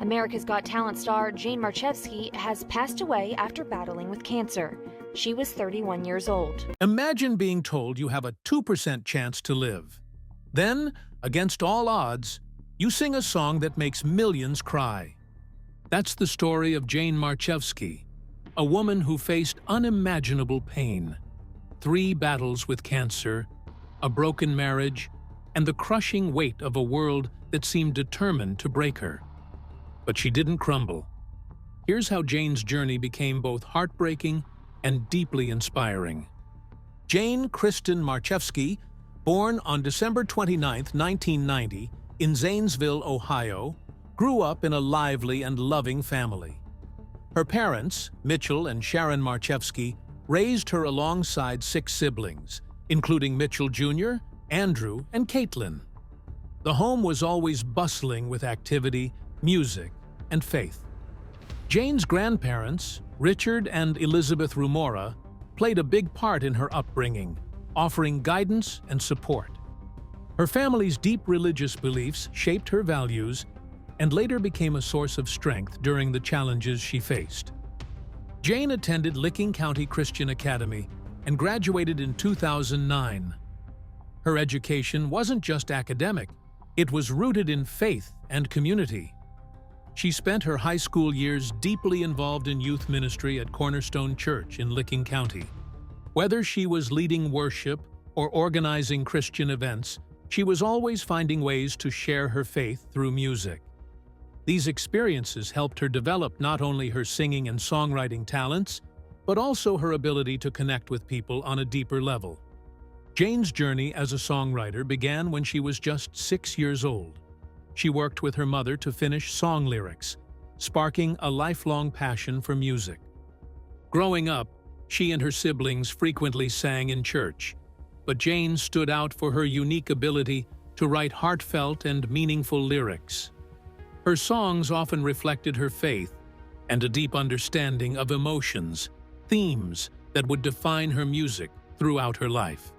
America's Got Talent star Jane Marczewski has passed away after battling with cancer. She was 31 years old. Imagine being told you have a 2% chance to live. Then, against all odds, you sing a song that makes millions cry. That's the story of Jane Marczewski, a woman who faced unimaginable pain, 3 battles with cancer, a broken marriage, and the crushing weight of a world that seemed determined to break her. But she didn't crumble. Here's how Jane's journey became both heartbreaking and deeply inspiring. Jane Kristen Marczewski, born on December 29, 1990, in Zanesville, Ohio, grew up in a lively and loving family. Her parents, Mitchell and Sharon Marczewski, raised her alongside 6 siblings, including Mitchell Jr., Andrew, and Caitlin. The home was always bustling with activity, music, and faith. Jane's grandparents, Richard and Elizabeth Rumora, played a big part in her upbringing, offering guidance and support. Her family's deep religious beliefs shaped her values and later became a source of strength during the challenges she faced. Jane attended Licking County Christian Academy and graduated in 2009. Her education wasn't just academic, it was rooted in faith and community. She spent her high school years deeply involved in youth ministry at Cornerstone Church in Licking County. Whether she was leading worship or organizing Christian events, she was always finding ways to share her faith through music. These experiences helped her develop not only her singing and songwriting talents, but also her ability to connect with people on a deeper level. Jane's journey as a songwriter began when she was just 6 years old. She worked with her mother to finish song lyrics, sparking a lifelong passion for music. Growing up, she and her siblings frequently sang in church, but Jane stood out for her unique ability to write heartfelt and meaningful lyrics. Her songs often reflected her faith and a deep understanding of emotions, themes that would define her music throughout her life.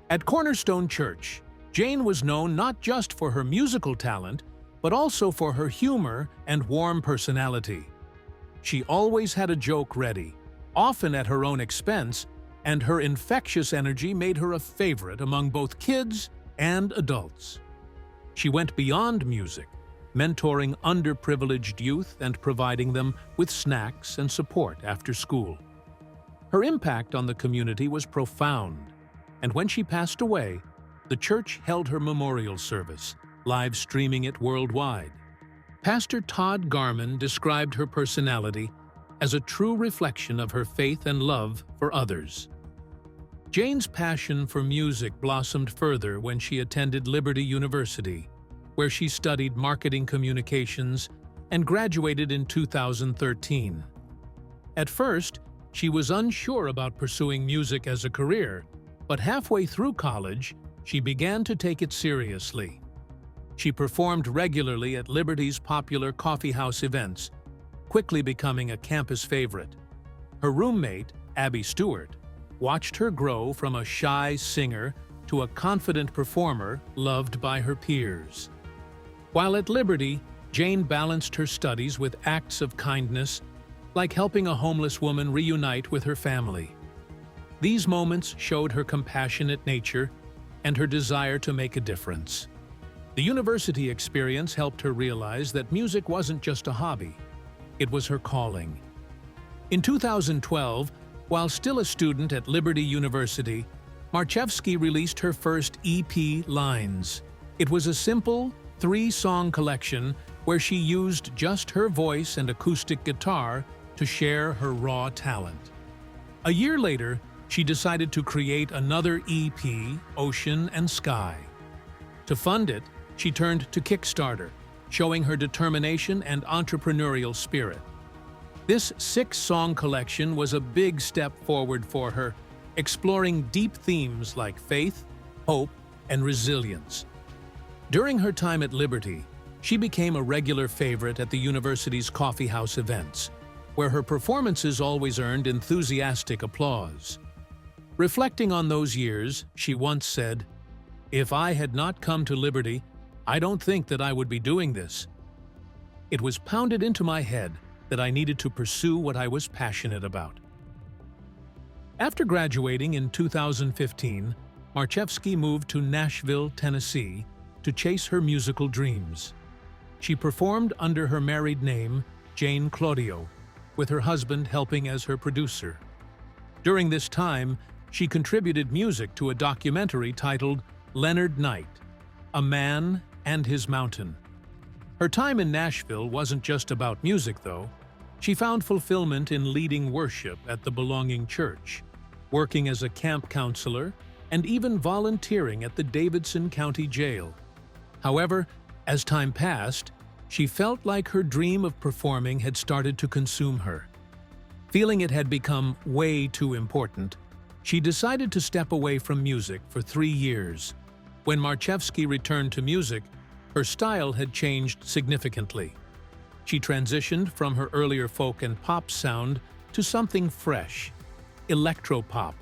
At Cornerstone Church, Jane was known not just for her musical talent, but also for her humor and warm personality. She always had a joke ready, often at her own expense, and her infectious energy made her a favorite among both kids and adults. She went beyond music, mentoring underprivileged youth and providing them with snacks and support after school. Her impact on the community was profound, and when she passed away, the church held her memorial service, live streaming it worldwide. Pastor Todd Garman described her personality as a true reflection of her faith and love for others. Jane's passion for music blossomed further when she attended Liberty University, where she studied marketing communications and graduated in 2013. At first, she was unsure about pursuing music as a career, but halfway through college, she began to take it seriously. She performed regularly at Liberty's popular coffeehouse events, quickly becoming a campus favorite. Her roommate, Abby Stewart, watched her grow from a shy singer to a confident performer loved by her peers. While at Liberty, Jane balanced her studies with acts of kindness, like helping a homeless woman reunite with her family. These moments showed her compassionate nature and her desire to make a difference. The university experience helped her realize that music wasn't just a hobby, it was her calling. In 2012, while still a student at Liberty University, Marczewski released her first EP, Lines. It was a simple 3-song collection where she used just her voice and acoustic guitar to share her raw talent. A year later, she decided to create another EP, Ocean and Sky. To fund it, she turned to Kickstarter, showing her determination and entrepreneurial spirit. This 6-song collection was a big step forward for her, exploring deep themes like faith, hope, and resilience. During her time at Liberty, she became a regular favorite at the university's coffeehouse events, where her performances always earned enthusiastic applause. Reflecting on those years, she once said, "If I had not come to Liberty, I don't think that I would be doing this." It was pounded into my head that I needed to pursue what I was passionate about. After graduating in 2015, Marczewski moved to Nashville, Tennessee, to chase her musical dreams. She performed under her married name, Jane Claudio, with her husband helping as her producer. During this time, she contributed music to a documentary titled Leonard Knight, A Man and His Mountain. Her time in Nashville wasn't just about music, though. She found fulfillment in leading worship at the Belonging Church, working as a camp counselor, and even volunteering at the Davidson County Jail. However, as time passed, she felt like her dream of performing had started to consume her. Feeling it had become way too important, she decided to step away from music for 3 years. When Marczewski returned to music, her style had changed significantly. She transitioned from her earlier folk and pop sound to something fresh, electropop.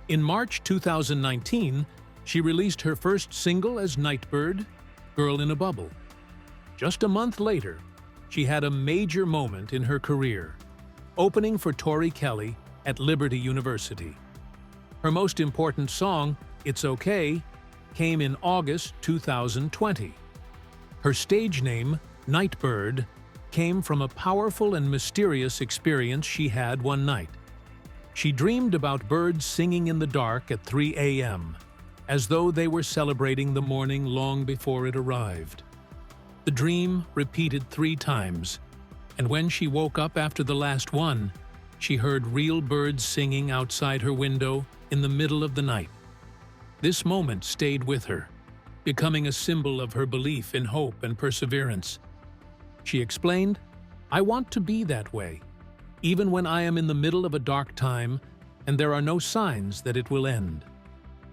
In March 2019, she released her first single as Nightbird, Girl in a Bubble. Just a month later, she had a major moment in her career, opening for Tori Kelly at Liberty University. Her most important song, It's Okay, came in August 2020. Her stage name, Nightbird, came from a powerful and mysterious experience she had one night. She dreamed about birds singing in the dark at 3 a.m., as though they were celebrating the morning long before it arrived. The dream repeated 3 times, and when she woke up after the last one, she heard real birds singing outside her window in the middle of the night. This moment stayed with her, becoming a symbol of her belief in hope and perseverance. She explained, "I want to be that way, even when I am in the middle of a dark time and there are no signs that it will end.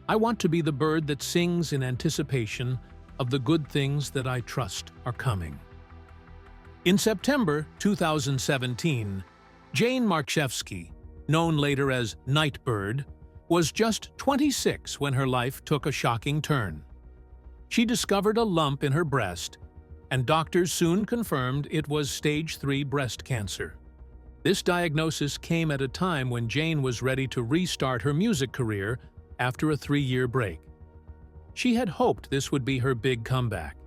I want to be the bird that sings in anticipation of the good things that I trust are coming." In September 2017, Jane Marczewski, known later as Nightbird, was just 26 when her life took a shocking turn. She discovered a lump in her breast, and doctors soon confirmed it was stage 3 breast cancer. This diagnosis came at a time when Jane was ready to restart her music career after a 3-year break. She had hoped this would be her big comeback,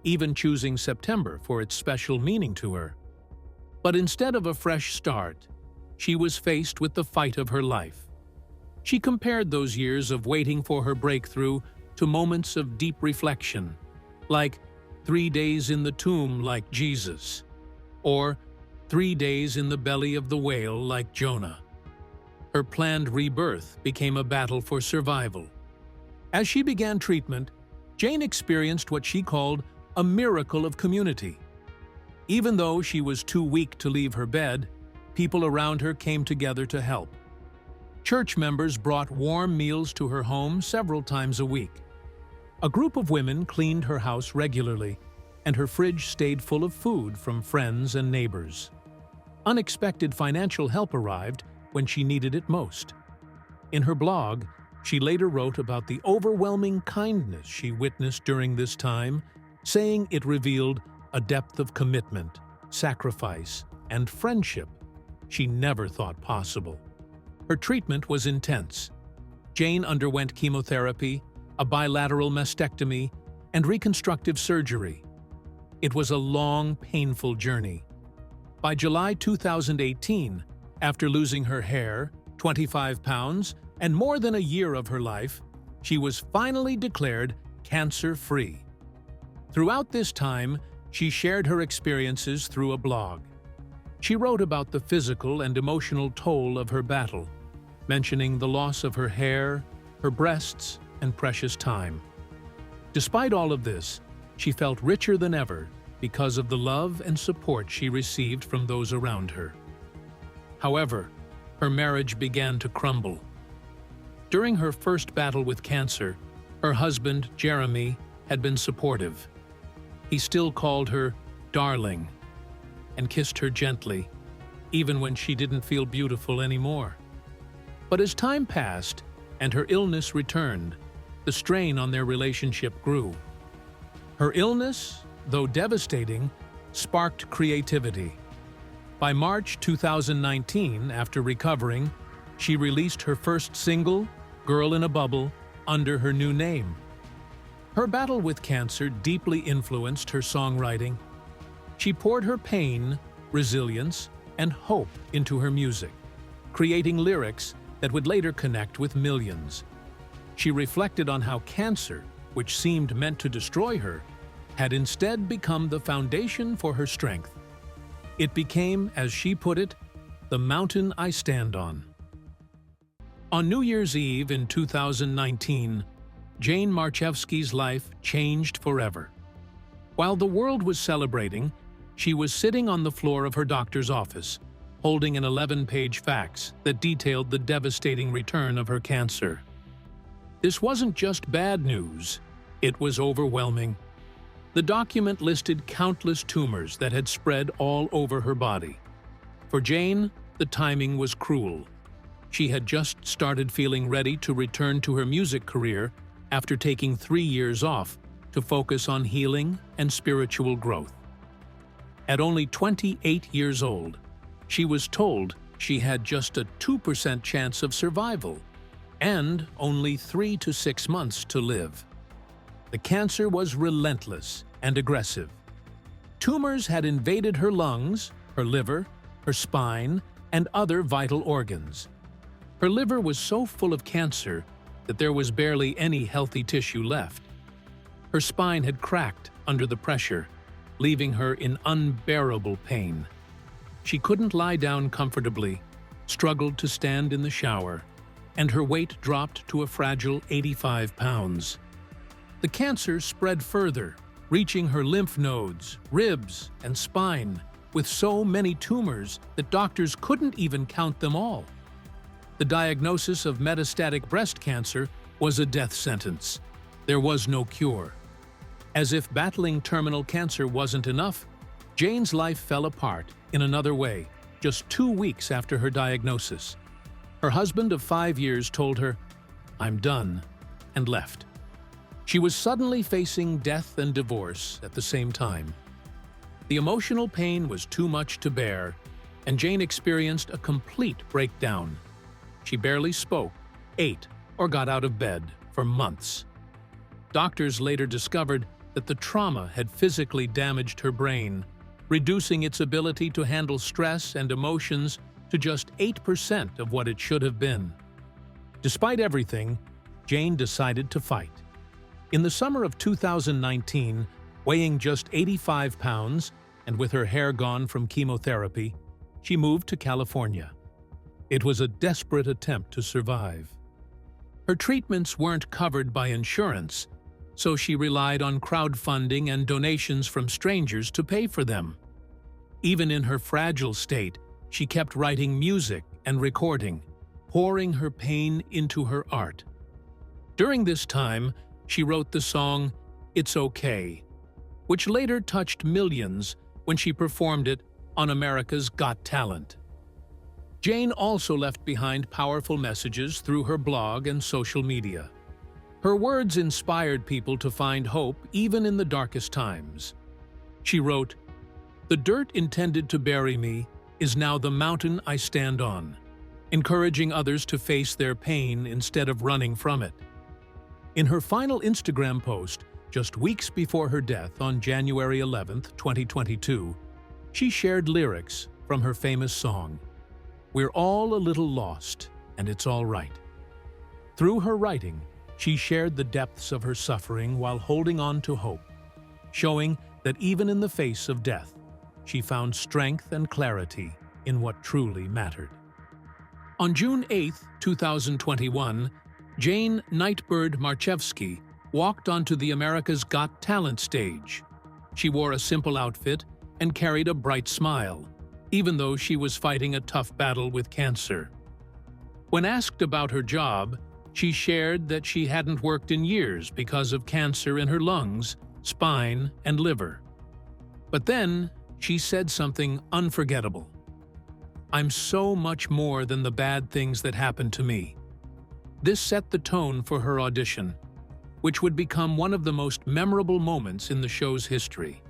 even choosing September for its special meaning to her. But instead of a fresh start, she was faced with the fight of her life. She compared those years of waiting for her breakthrough to moments of deep reflection, like 3 days in the tomb like Jesus, or 3 days in the belly of the whale like Jonah. Her planned rebirth became a battle for survival. As she began treatment, Jane experienced what she called a miracle of community. Even though she was too weak to leave her bed, people around her came together to help. Church members brought warm meals to her home several times a week. A group of women cleaned her house regularly, and her fridge stayed full of food from friends and neighbors. Unexpected financial help arrived when she needed it most. In her blog, she later wrote about the overwhelming kindness she witnessed during this time, saying it revealed a depth of commitment, sacrifice, and friendship she never thought possible. Her treatment was intense. Jane underwent chemotherapy, a bilateral mastectomy, and reconstructive surgery. It was a long, painful journey. By July 2018, after losing her hair, 25 pounds, and more than a year of her life, she was finally declared cancer-free. Throughout this time, she shared her experiences through a blog. She wrote about the physical and emotional toll of her battle, mentioning the loss of her hair, her breasts, and precious time. Despite all of this, she felt richer than ever because of the love and support she received from those around her. However, her marriage began to crumble. During her first battle with cancer, her husband, Jeremy, had been supportive. He still called her darling and kissed her gently, even when she didn't feel beautiful anymore. But as time passed and her illness returned, the strain on their relationship grew. Her illness, though devastating, sparked creativity. By March 2019, after recovering, she released her first single, Girl in a Bubble, under her new name. Her battle with cancer deeply influenced her songwriting. She poured her pain, resilience, and hope into her music, creating lyrics that would later connect with millions. She reflected on how cancer, which seemed meant to destroy her, had instead become the foundation for her strength. It became, as she put it, the mountain I stand on. On New Year's Eve in 2019, Jane Marczewski's life changed forever. While the world was celebrating, she was sitting on the floor of her doctor's office, holding an 11-page fax that detailed the devastating return of her cancer. This wasn't just bad news, it was overwhelming. The document listed countless tumors that had spread all over her body. For Jane, the timing was cruel. She had just started feeling ready to return to her music career after taking 3 years off to focus on healing and spiritual growth. At only 28 years old, she was told she had just a 2% chance of survival and only 3 to 6 months to live. The cancer was relentless and aggressive. Tumors had invaded her lungs, her liver, her spine, and other vital organs. Her liver was so full of cancer that there was barely any healthy tissue left. Her spine had cracked under the pressure, leaving her in unbearable pain. She couldn't lie down comfortably, struggled to stand in the shower, and her weight dropped to a fragile 85 pounds. The cancer spread further, reaching her lymph nodes, ribs, and spine, with so many tumors that doctors couldn't even count them all. The diagnosis of metastatic breast cancer was a death sentence. There was no cure. As if battling terminal cancer wasn't enough, Jane's life fell apart in another way, just 2 weeks after her diagnosis. Her husband of 5 years told her, "I'm done," and left. She was suddenly facing death and divorce at the same time. The emotional pain was too much to bear, and Jane experienced a complete breakdown. She barely spoke, ate, or got out of bed for months. Doctors later discovered that the trauma had physically damaged her brain, reducing its ability to handle stress and emotions to just 8% of what it should have been. Despite everything, Jane decided to fight. In the summer of 2019, weighing just 85 pounds and with her hair gone from chemotherapy, she moved to California. It was a desperate attempt to survive. Her treatments weren't covered by insurance, so she relied on crowdfunding and donations from strangers to pay for them. Even in her fragile state, she kept writing music and recording, pouring her pain into her art. During this time, she wrote the song "It's Okay," which later touched millions when she performed it on America's Got Talent. Jane also left behind powerful messages through her blog and social media. Her words inspired people to find hope even in the darkest times. She wrote, "The dirt intended to bury me is now the mountain I stand on," encouraging others to face their pain instead of running from it. In her final Instagram post, just weeks before her death on January 11, 2022, she shared lyrics from her famous song, "We're all a little lost, and it's all right." Through her writing, she shared the depths of her suffering while holding on to hope, showing that even in the face of death, she found strength and clarity in what truly mattered. On June 8, 2021, Jane Nightbird Marczewski walked onto the America's Got Talent stage. She wore a simple outfit and carried a bright smile, even though she was fighting a tough battle with cancer. When asked about her job, she shared that she hadn't worked in years because of cancer in her lungs, spine, and liver. But then, she said something unforgettable. "I'm so much more than the bad things that happened to me." This set the tone for her audition, which would become one of the most memorable moments in the show's history.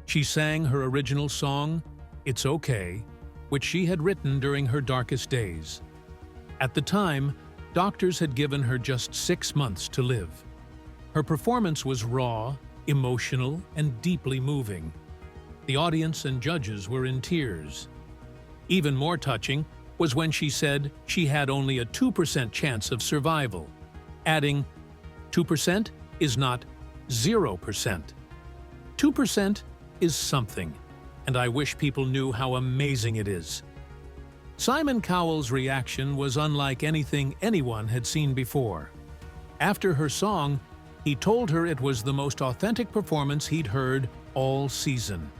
She sang her original song, It's Okay, which she had written during her darkest days. At the time, doctors had given her just 6 months to live. Her performance was raw, emotional, and deeply moving. The audience and judges were in tears. Even more touching was when she said she had only a 2% chance of survival, adding, 2% is not 0%. 2% is something, and I wish people knew how amazing it is. Simon Cowell's reaction was unlike anything anyone had seen before. After her song, he told her it was the most authentic performance he'd heard all season.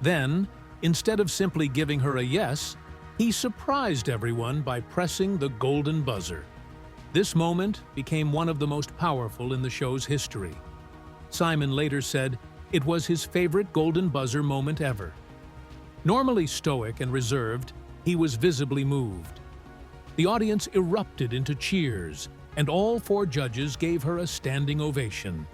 Then, instead of simply giving her a yes, he surprised everyone by pressing the golden buzzer. This moment became one of the most powerful in the show's history. Simon later said it was his favorite golden buzzer moment ever. Normally stoic and reserved, he was visibly moved. The audience erupted into cheers, and all 4 judges gave her a standing ovation.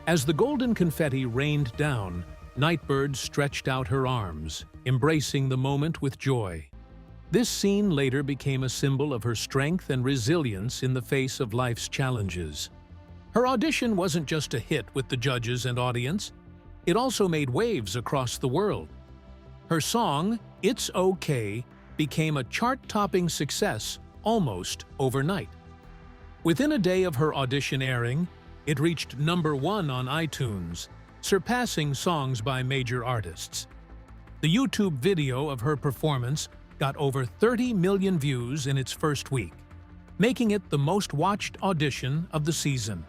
As the golden confetti rained down, Nightbird stretched out her arms, embracing the moment with joy. This scene later became a symbol of her strength and resilience in the face of life's challenges. Her audition wasn't just a hit with the judges and audience, it also made waves across the world. Her song, It's Okay, became a chart-topping success almost overnight. Within a day of her audition airing, it reached #1 on iTunes, surpassing songs by major artists. The YouTube video of her performance got over 30 million views in its first week, making it the most-watched audition of the season.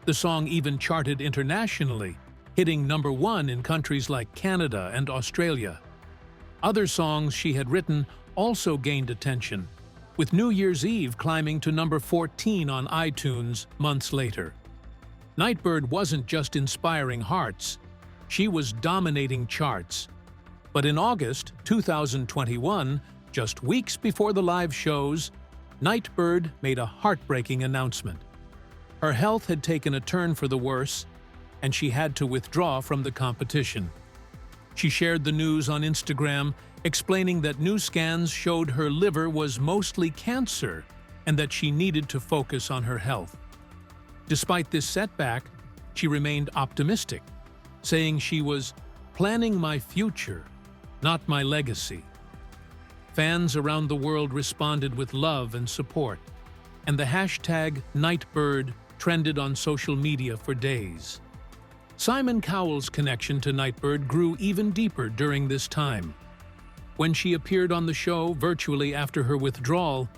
The song even charted internationally, hitting #1 in countries like Canada and Australia. Other songs she had written also gained attention, with New Year's Eve climbing to #14 on iTunes months later. Nightbird wasn't just inspiring hearts, she was dominating charts. But in August 2021, just weeks before the live shows, Nightbird made a heartbreaking announcement. Her health had taken a turn for the worse, and she had to withdraw from the competition. She shared the news on Instagram, explaining that new scans showed her liver was mostly cancer and that she needed to focus on her health. Despite this setback, she remained optimistic, saying she was planning my future, not my legacy. Fans around the world responded with love and support, and the hashtag Nightbird trended on social media for days. Simon Cowell's connection to Nightbird grew even deeper during this time. When she appeared on the show virtually after her withdrawal,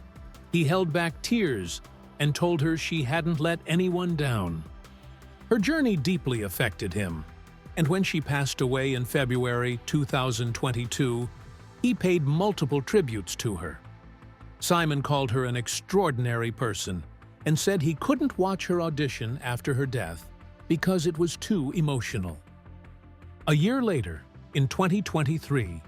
he held back tears and told her she hadn't let anyone down. Her journey deeply affected him, and when she passed away in February 2022, he paid multiple tributes to her. Simon called her an extraordinary person and said he couldn't watch her audition after her death because it was too emotional. A year later, in 2023,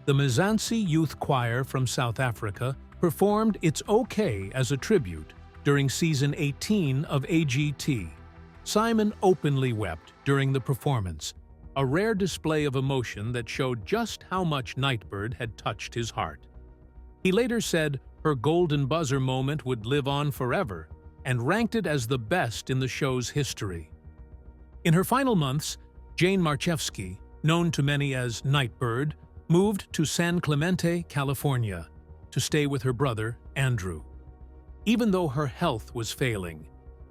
the Mzansi Youth Choir from South Africa performed It's Okay as a tribute during season 18 of AGT. Simon openly wept during the performance, a rare display of emotion that showed just how much Nightbird had touched his heart. He later said her golden buzzer moment would live on forever and ranked it as the best in the show's history. In her final months, Jane Marczewski, known to many as Nightbird, moved to San Clemente, California, to stay with her brother, Andrew. Even though her health was failing,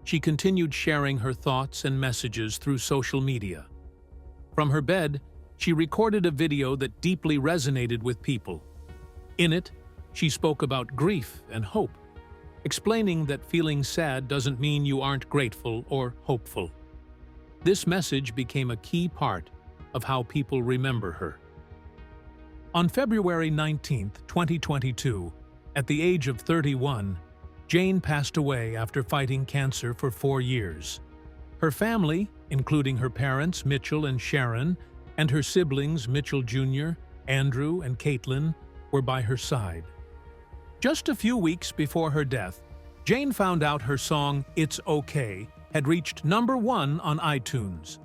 she continued sharing her thoughts and messages through social media. From her bed, she recorded a video that deeply resonated with people. In it, she spoke about grief and hope, explaining that feeling sad doesn't mean you aren't grateful or hopeful. This message became a key part of how people remember her. On February 19, 2022, at the age of 31, Jane passed away after fighting cancer for 4 years. Her family, including her parents, Mitchell and Sharon, and her siblings, Mitchell Jr., Andrew, and Caitlin, were by her side. Just a few weeks before her death, Jane found out her song It's Okay had reached #1 on iTunes.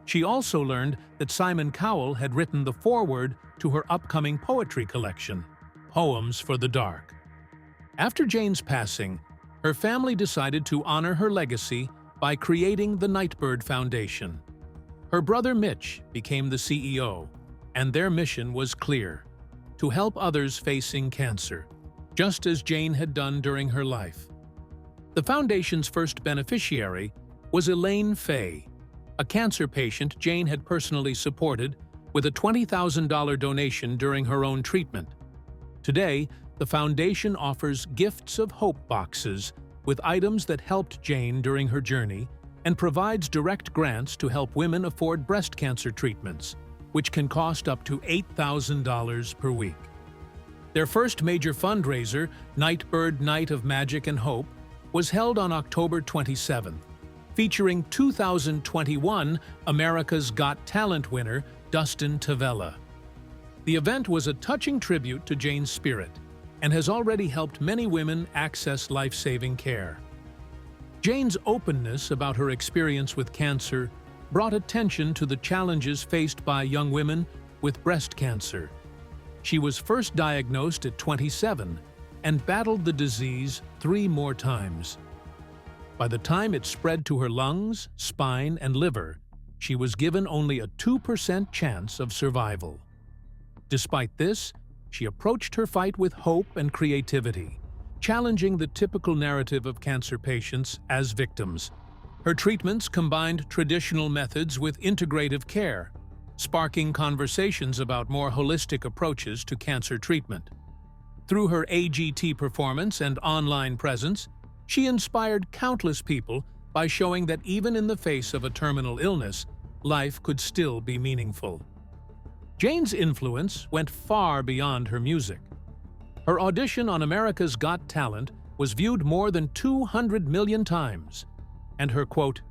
She also learned that Simon Cowell had written the foreword to her upcoming poetry collection, Poems for the Dark. After Jane's passing, her family decided to honor her legacy by creating the Nightbird Foundation. Her brother Mitch became the CEO, and their mission was clear: to help others facing cancer, just as Jane had done during her life. The foundation's first beneficiary was Elaine Fay, a cancer patient Jane had personally supported with a $20,000 donation during her own treatment. Today, the foundation offers Gifts of Hope boxes with items that helped Jane during her journey and provides direct grants to help women afford breast cancer treatments, which can cost up to $8,000 per week. Their first major fundraiser, Nightbird Night of Magic and Hope, was held on October 27th, featuring 2021 America's Got Talent winner Dustin Tavella. The event was a touching tribute to Jane's spirit and has already helped many women access life-saving care. Jane's openness about her experience with cancer brought attention to the challenges faced by young women with breast cancer. She was first diagnosed at 27 and battled the disease 3 more times. By the time it spread to her lungs, spine, and liver, she was given only a 2% chance of survival. Despite this, she approached her fight with hope and creativity, challenging the typical narrative of cancer patients as victims. Her treatments combined traditional methods with integrative care, sparking conversations about more holistic approaches to cancer treatment. Through her AGT performance and online presence, she inspired countless people by showing that even in the face of a terminal illness, life could still be meaningful. Jane's influence went far beyond her music. Her audition on America's Got Talent was viewed more than 200 million times, and her quote,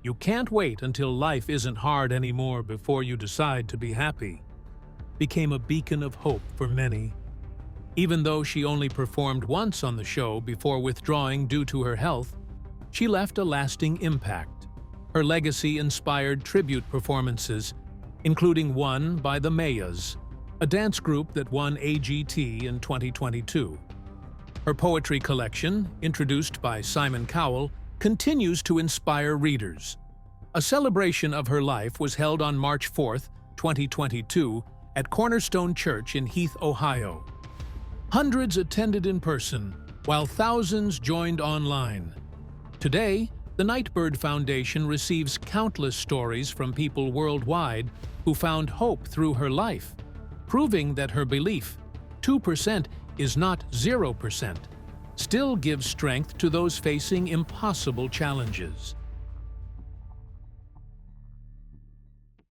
"You can't wait until life isn't hard anymore before you decide to be happy," became a beacon of hope for many. Even though she only performed once on the show before withdrawing due to her health, she left a lasting impact. Her legacy inspired tribute performances, including one by the Mayas, a dance group that won AGT in 2022. Her poetry collection, introduced by Simon Cowell, continues to inspire readers. A celebration of her life was held on March 4, 2022, at Cornerstone Church in Heath, Ohio. Hundreds attended in person, while thousands joined online. Today, the Nightbird Foundation receives countless stories from people worldwide who found hope through her life, proving that her belief, 2% is not 0%, still gives strength to those facing impossible challenges.